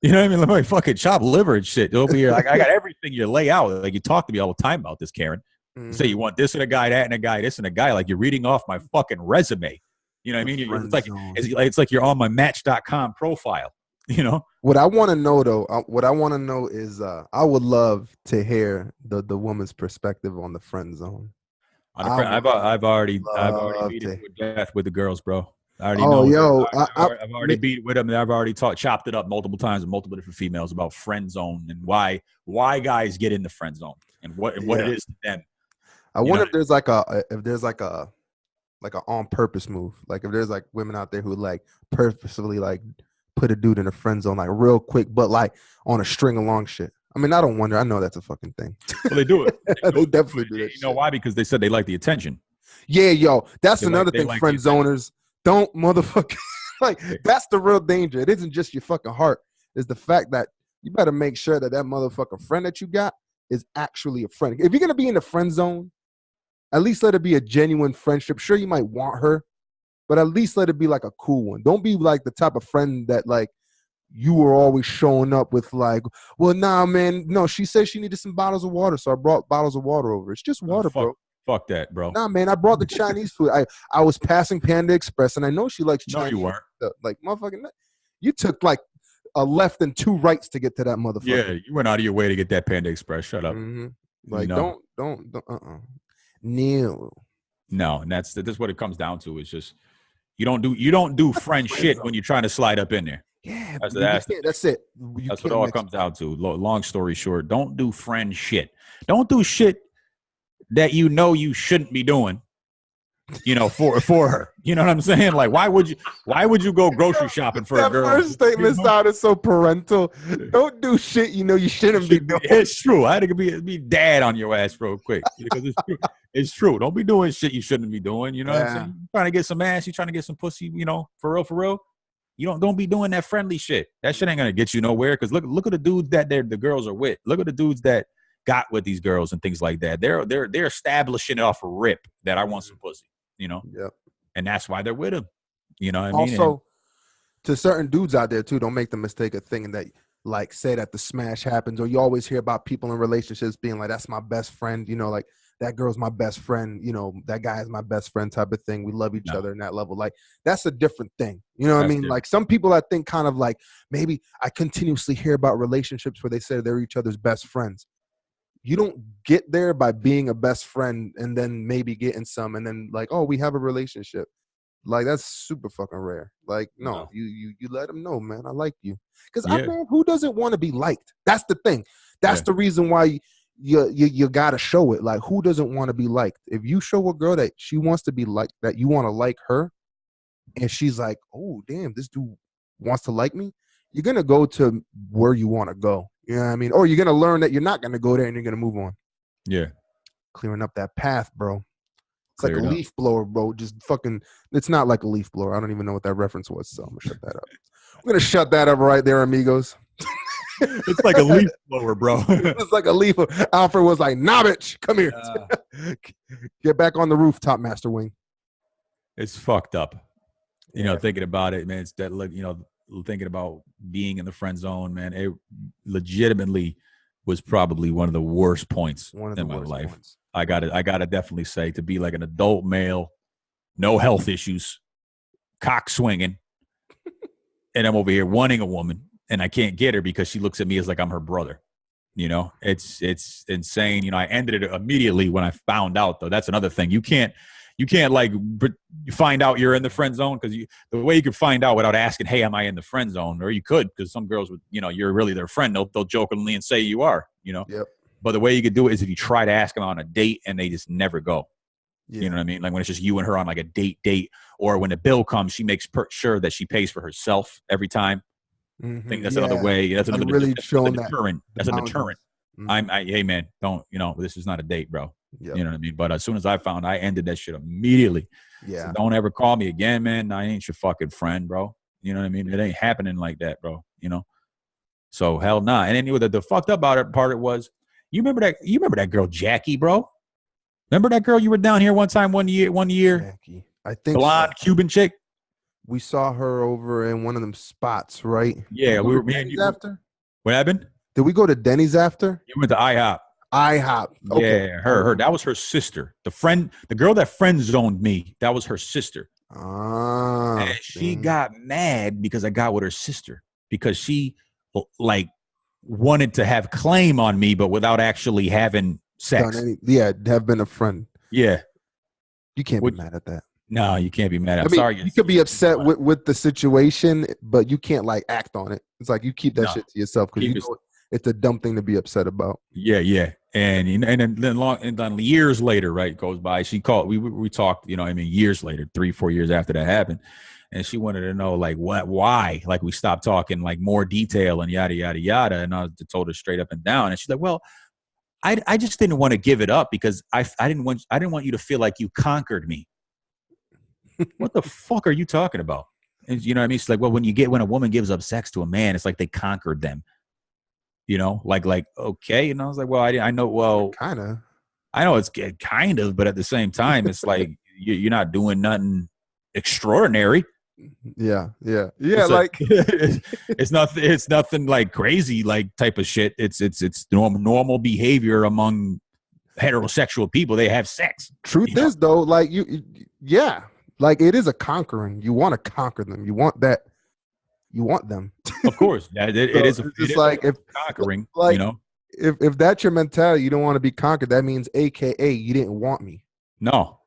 You know what I mean? Like fucking chop liver and shit over here. Like I got everything you lay out. Like you talk to me all the time about this, Karen. Mm-hmm. Say you want this and a guy, that and a guy, this and a guy. Like you're reading off my fucking resume. You know what I mean? It's like you're on my Match.com profile. What I want to know though, is I would love to hear the woman's perspective on the friend zone. I've already beat it with death with the girls, bro. I already know. I've already beat it with them. I've already chopped it up multiple times with multiple different females about friend zone and why guys get in the friend zone and what it is to them. I wonder if there's like a on purpose move. Like if there's like women out there who like purposefully like put a dude in a friend zone like real quick, but like on a string along shit. I mean, I don't wonder. I know that's a fucking thing. Well, they do it. They definitely do that. You know why? Because they said they like the attention. Yeah, yo, that's another thing. Like friend zoners don't motherfucker. Like that's the real danger. It isn't just your fucking heart. It's the fact that you better make sure that motherfucking friend that you got is actually a friend. If you're gonna be in the friend zone, at least let it be a genuine friendship. Sure, you might want her, but at least let it be like a cool one. Don't be like the type of friend that like you were always showing up with like, well, nah, man, no, she said she needed some bottles of water, so I brought bottles of water over. It's just water, bro. Fuck that, bro. Nah, man, I brought the Chinese food. I was passing Panda Express, and I know she likes Chinese. No, you weren't. Like, motherfucking, you took like a left and 2 rights to get to that motherfucker. Yeah, you went out of your way to get that Panda Express. Shut up. Mm-hmm. Like, don't, No, and that's what it comes down to. It's just you don't do friend shit when you're trying to slide up in there. Yeah, that's it. That's what it all comes down to. Long story short, don't do friend shit. Don't do shit that you know you shouldn't be doing. You know, for her. You know what I'm saying? Like, why would you go grocery shopping for a girl? That first statement sounded so parental. Don't do shit you know you shouldn't be doing. It's true. I had to be dad on your ass real quick because it's true. It's true. Don't be doing shit you shouldn't be doing. You know what I'm saying? You're trying to get some ass. You're trying to get some pussy. You know, for real. You don't be doing that friendly shit. That shit ain't gonna get you nowhere. Because look at the dudes that the girls are with. Look at the dudes that got with these girls and things like that. They're establishing it off a rip that I want some pussy. You know, yep. And that's why they're with him. You know what I mean? Also, to certain dudes out there too, don't make the mistake of thinking that, like, say that the smash happens, or you always hear about people in relationships being like, "That's my best friend," you know, like that girl's my best friend, you know, that guy is my best friend type of thing. We love each other in that level. Like, that's a different thing. You know what I mean? Different. Like some people I think kind of like maybe I continuously hear about relationships where they say they're each other's best friends. You don't get there by being a best friend and then maybe getting some and then like, oh, we have a relationship. Like that's super fucking rare. Like, no. You let them know, man, I like you. Because I mean, who doesn't want to be liked? That's the thing. That's the reason why you gotta show it. Like, who doesn't want to be liked? If you show a girl that she wants to be liked, that you want to like her, and she's like, oh damn, this dude wants to like me, you're gonna go to where you want to go. You know what I mean? Or you're going to learn that you're not going to go there and you're going to move on. Yeah. Clearing up that path, bro. It's like a leaf blower, bro. Just fucking, it's not like a leaf blower. I don't even know what that reference was, so I'm going to shut that up. I'm going to shut that up right there, amigos. It's like a leaf blower, bro. It's like a leaf. Alfred was like, nah, bitch, come here. Get back on the rooftop, Master Wing. It's fucked up. You know, thinking about it, man, it's that, you know, thinking about being in the friend zone, man, it legitimately was probably one of the worst points in my life. I gotta definitely say, to be like an adult male, no health issues, cock swinging, and I'm over here wanting a woman, and I can't get her because she looks at me as like I'm her brother. You know, it's insane. You know, I ended it immediately when I found out, though. That's another thing. You can't like find out you're in the friend zone, because the way you can find out without asking, hey, am I in the friend zone? Or you could, because some girls would, you know, you're really their friend. They'll jokingly and say you are, you know. Yep. But the way you could do it is if you try to ask them on a date and they just never go. Yeah. You know what I mean? Like when it's just you and her on like a date, or when the bill comes, she makes sure that she pays for herself every time. I think that's another way. That's another really showing deterrent. That's a deterrent. Mm-hmm. Hey man, don't, you know, this is not a date, bro. Yep. You know what I mean? But as soon as I ended that shit immediately. Yeah. So don't ever call me again, man. I ain't your fucking friend, bro. You know what I mean? It ain't happening like that, bro. You know? So hell nah. And anyway, the fucked up part it was, you remember that girl Jackie, bro? Remember that girl you were down here one year? Jackie. I think blonde Cuban chick. We saw her over in one of them spots, right? Yeah, we were after. What happened? Did we go to Denny's after? You went to IHOP. Okay. Yeah, her. That was her sister. The girl that friend zoned me, that was her sister. And she got mad because I got with her sister, because she like wanted to have claim on me, but without actually having sex. Have been a friend. Yeah. You can't be mad at that. No, you can't be mad. I'm sorry. You could be upset with the situation, but you can't like act on it. It's like you keep that shit to yourself, because it's a dumb thing to be upset about. Yeah. And then years later, right, goes by. She called. We talked. Years later, 3-4 years after that happened, and she wanted to know like why, like we stopped talking, like more detail and yada yada yada. And I told her straight up and down, and she's like, well, I just didn't want to give it up because I didn't want you to feel like you conquered me. What the fuck are you talking about? And you know what I mean? It's like, well, when a woman gives up sex to a man, it's like they conquered them. Like okay. And I was like, well, I know. Well, kind of. I know it's kind of, but at the same time, it's like you're not doing nothing extraordinary. Yeah. Like it's nothing like crazy, like type of shit. It's normal behavior among heterosexual people. They have sex. Truth is though, like yeah, like it is a conquering. You want to conquer them. You want that. You want them. Of course, it is. It's like if conquering. Like, if that's your mentality, you don't want to be conquered. That means, AKA, you didn't want me. No.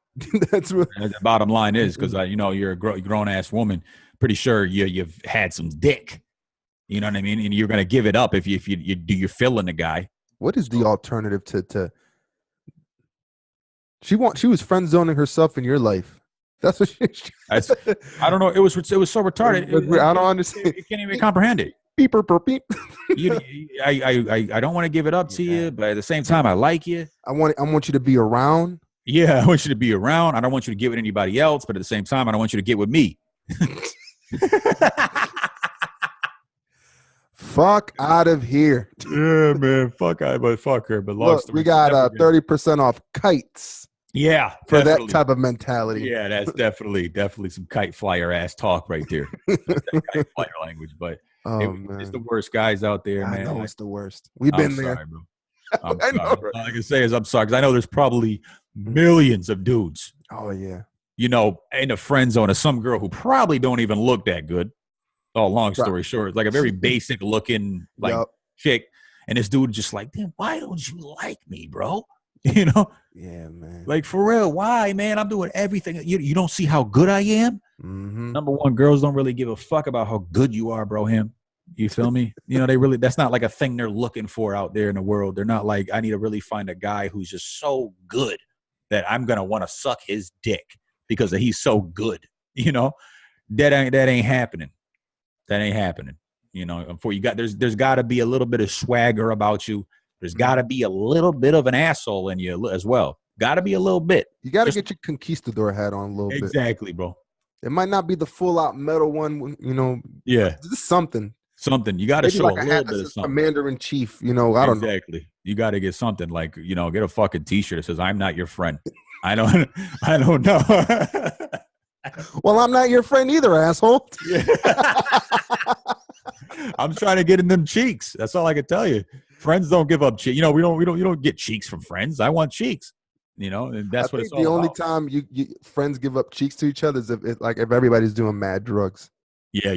That's what the bottom line is, because you're a grown ass woman. Pretty sure you've had some dick. You know what I mean? And you're gonna give it up if you do your feeling the guy. What is the alternative to? She was friend zoning herself in your life. That's what I don't know. It was so retarded. I don't understand. You can't even comprehend it. Beep or beep. I don't want to give it up to you, but at the same time, I like you. I want you to be around. Yeah, I want you to be around. I don't want you to get with anybody else, but at the same time, I don't want you to get with me. Fuck out of here. Yeah, man. Fuck her. But look, we got 30% off kites. Yeah, for that type of mentality. Yeah, that's definitely some kite flyer ass talk right there. That kite flyer language, but it's the worst guys out there, man. I know it's the worst. We've been there. Sorry, bro. I'm sorry. All I can say is I'm sorry, because I know there's probably millions of dudes. Oh yeah. In the friend zone of some girl who probably don't even look that good. Oh, long story short, like a very basic looking chick, and this dude just like, damn, why don't you like me, bro? Yeah, man. Like, for real, why, man? I'm doing everything. You don't see how good I am? Mm-hmm. Number one, girls don't really give a fuck about how good you are, bro. You feel me? That's not like a thing they're looking for out there in the world. They're not like, I need to really find a guy who's just so good that I'm going to want to suck his dick because he's so good. That ain't happening. That ain't happening. There's got to be a little bit of swagger about you. There's got to be a little bit of an asshole in you as well. Got to be a little bit. You got to get your conquistador hat on a little bit. Exactly, bro. It might not be the full out metal one, Yeah. Just something. Something. You got to show a little bit of something. Commander in chief, I don't know. Exactly. You got to get something like, get a fucking t-shirt that says, I'm not your friend. I don't know. Well, I'm not your friend either, asshole. Yeah. I'm trying to get in them cheeks. That's all I can tell you. Friends don't give up cheeks. We don't get cheeks from friends. I want cheeks. And that's what it's all about. The only time you friends give up cheeks to each other is if everybody's doing mad drugs. Yeah.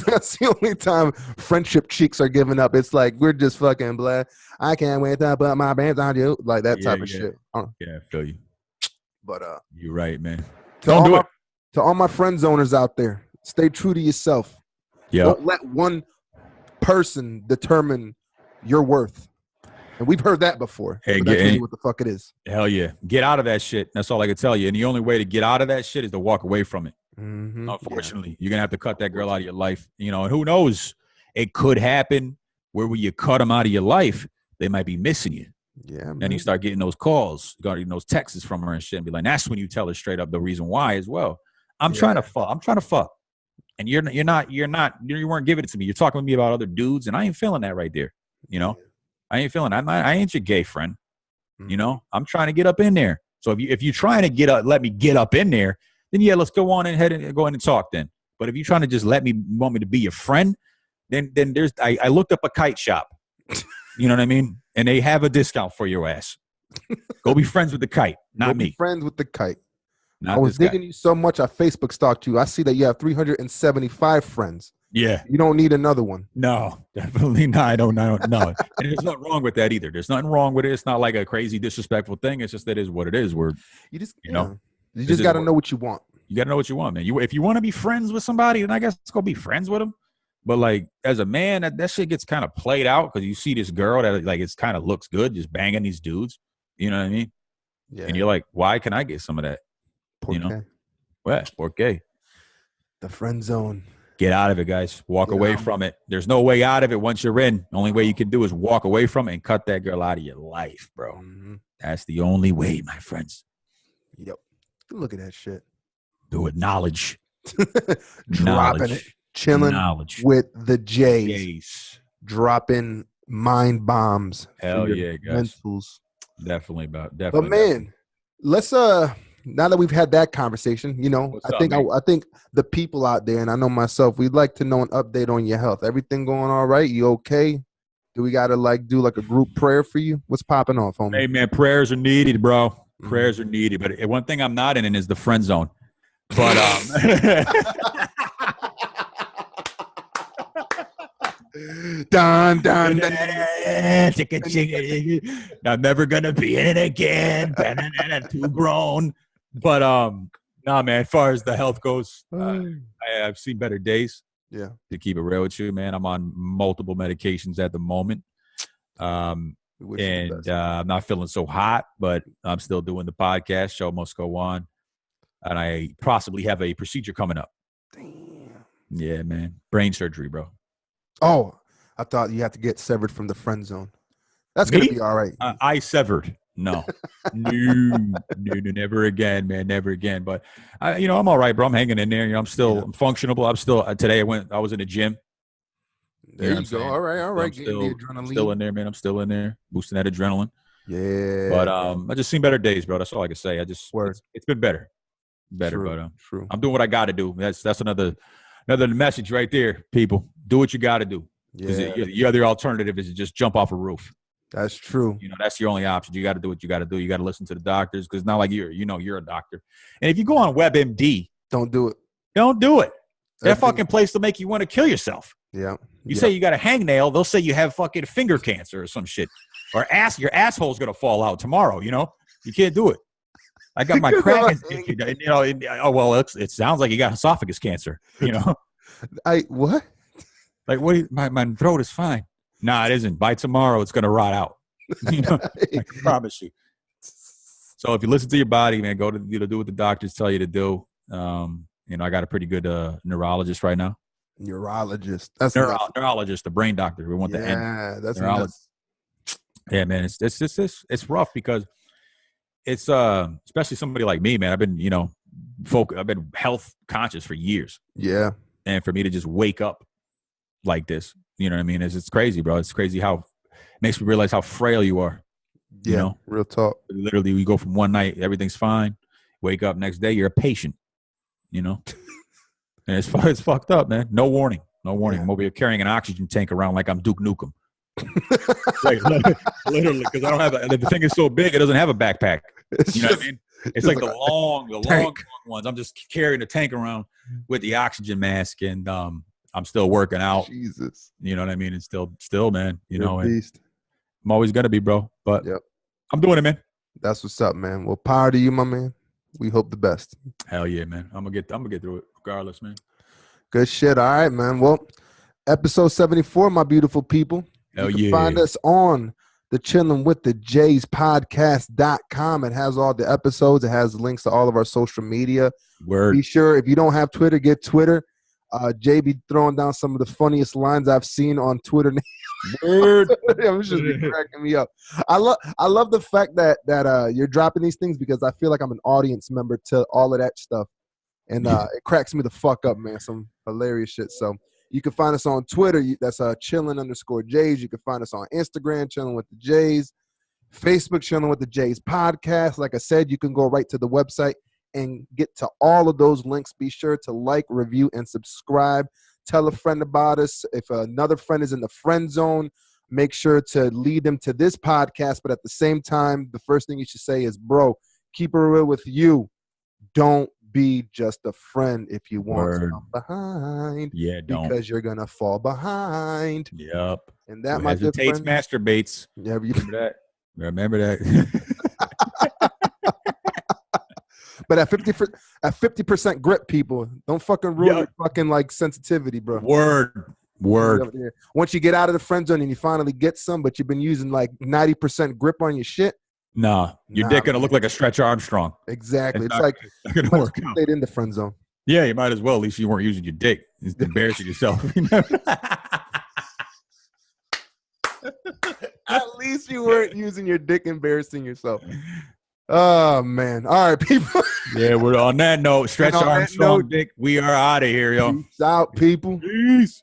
That's the only time friendship cheeks are given up. It's like we're just fucking blah. I can't wait to put my bands on you, like that type of shit. Yeah, I feel you. But you're right, man. To all my friend zoners out there, stay true to yourself. Yeah. Don't let one person determine your worth. And we've heard that before. Hey, that's really what the fuck it is. Hell yeah. Get out of that shit. That's all I can tell you. And the only way to get out of that shit is to walk away from it. Mm-hmm. Unfortunately, you're going to have to cut that girl out of your life. And who knows? It could happen where when you cut them out of your life, they might be missing you. Yeah, man. And you start getting those calls, getting those texts from her and shit, and be like, that's when you tell her straight up the reason why as well. I'm trying to fuck. And you weren't giving it to me. You're talking to me about other dudes, and I ain't feeling that right there. I ain't feeling. I ain't your gay friend. Mm-hmm. I'm trying to get up in there. So if you're trying to let me get up in there, then yeah, let's go on ahead and go in and talk then. But if you're trying to just want me to be your friend, then there's I looked up a kite shop. You know what I mean? And they have a discount for your ass. Go be friends with the kite, not me. Be friends with the kite. Not I was digging you so much. I Facebook stalked you. I see that you have 375 friends. Yeah. You don't need another one. No, definitely not. I don't know. And there's nothing wrong with that either. There's nothing wrong with it. It's not like a crazy disrespectful thing. It's just that is what it is. You just got to know what you want. You got to know what you want, man. If you want to be friends with somebody, then I guess go be friends with them. But like as a man, that shit gets kind of played out because you see this girl that like it's kind of looks good, just banging these dudes. You know what I mean? Yeah. And you're like, why can I get some of that? You know? What? Okay. The friend zone. Get out of it, guys. Walk away from it. There's no way out of it once you're in. The only way you can do is walk away from it and cut that girl out of your life, bro. Mm-hmm. That's the only way, my friends. Yep. Look at that shit. Do it. Knowledge. Dropping it. Chilling with the J's. Dropping mind bombs. Hell yeah, guys. Mentals. Definitely. But man, let's now that we've had that conversation, you know, I think the people out there, and I know myself, we'd like to know an update on your health. Everything going all right? You okay? Do we gotta do a group prayer for you? What's popping off, homie? Hey man, prayers are needed, bro. Prayers are needed. But one thing I'm not in is the friend zone. But dun. I'm never gonna be in it again. Too grown. But nah, man. As far as the health goes, I've seen better days. Yeah. To keep it real with you, man, I'm on multiple medications at the moment. I'm not feeling so hot, but I'm still doing the podcast. Show must go on, and I possibly have a procedure coming up. Damn. Yeah, man. Brain surgery, bro. Oh, I thought you had to get severed from the friend zone. That's going to be all right. I severed. No, never again, man. Never again. But, I'm all right, bro. I'm hanging in there. I'm still I'm functional. I'm still today I was in the gym. There you go. All right. I'm still in there, man. I'm still in there boosting that adrenaline. Yeah. But I just seen better days, bro. That's all I can say. It's been better. True, but I'm doing what I got to do. That's another message right there, people. Do what you got to do. Because the other alternative is to just jump off a roof. That's true. That's your only option. You got to do what you got to do. You got to listen to the doctors because it's not like you're a doctor. And if you go on WebMD, don't do it. Don't do it. That fucking place will make you want to kill yourself. Yeah. You say you got a hangnail, they'll say you have fucking finger cancer or some shit. Or your asshole's going to fall out tomorrow, You can't do it. I got my crack. It sounds like you got esophagus cancer, What? Like, my throat is fine. Nah, it isn't. By tomorrow, it's going to rot out. I promise you. So if you listen to your body, man, go to do what the doctors tell you to do. I got a pretty good neurologist right now. Neurologist. That's neurologist, the brain doctor. We want the end. Yeah, that's neurologist. Yeah, man, it's rough because it's especially somebody like me, man. I've been I've been health conscious for years. Yeah, and for me to just wake up like this, you know what I mean? It's crazy, bro. It's crazy how it makes me realize how frail you are. Yeah, real talk. Literally, we go from one night, everything's fine. Wake up next day, you're a patient. And it's fucked up, man. No warning. Yeah. I'm over here carrying an oxygen tank around like I'm Duke Nukem. Like, literally, because I don't have the thing is so big, it doesn't have a backpack. You know what I mean? It's like the long ones. I'm just carrying the tank around with the oxygen mask, and I'm still working out. Jesus, you know what I mean? And still, man. Beast. I'm always gonna be, bro. But I'm doing it, man. That's what's up, man. Well, power to you, my man. We hope the best. Hell yeah, man. I'm gonna get through it regardless, man. Good shit. All right, man. Well, episode 74, my beautiful people. Hell you can find us on the Chilling with the Jays podcast.com. It has all the episodes. It has links to all of our social media. Word. Be sure, if you don't have Twitter, get Twitter. Jay be throwing down some of the funniest lines I've seen on Twitter. Word. I'm just be cracking me up. I love the fact that you're dropping these things because I feel like I'm an audience member to all of that stuff. And it cracks me the fuck up, man. Some hilarious shit. So you can find us on Twitter. That's chillin_Jays. You can find us on Instagram, Chilling with the Jays. Facebook, Chilling with the Jays podcast. Like I said, you can go right to the website and get to all of those links. Be sure to like, review, and subscribe. Tell a friend about us. If another friend is in the friend zone, make sure to lead them to this podcast. But at the same time, the first thing you should say is, bro, keep it real with you. Don't be just a friend if you want to come behind. Yeah, don't. Because you're going to fall behind. Yep. And that, my good friend. Masturbates. Yeah, Remember that. But at 50% grip, people, don't fucking ruin your fucking sensitivity, bro. Word. Word. Once you get out of the friend zone and you finally get some, but you've been using like 90% grip on your shit. Nah, your dick gonna look like a Stretch Armstrong. Exactly. It's like not gonna work out. Stayed in the friend zone. Yeah, you might as well. At least you weren't using your dick. It's embarrassing yourself. At least you weren't using your dick, embarrassing yourself. Oh man! All right, people. Yeah, we're on that note. Stretch Armstrong, dick. We are out of here, yo. Peace out, people. Peace.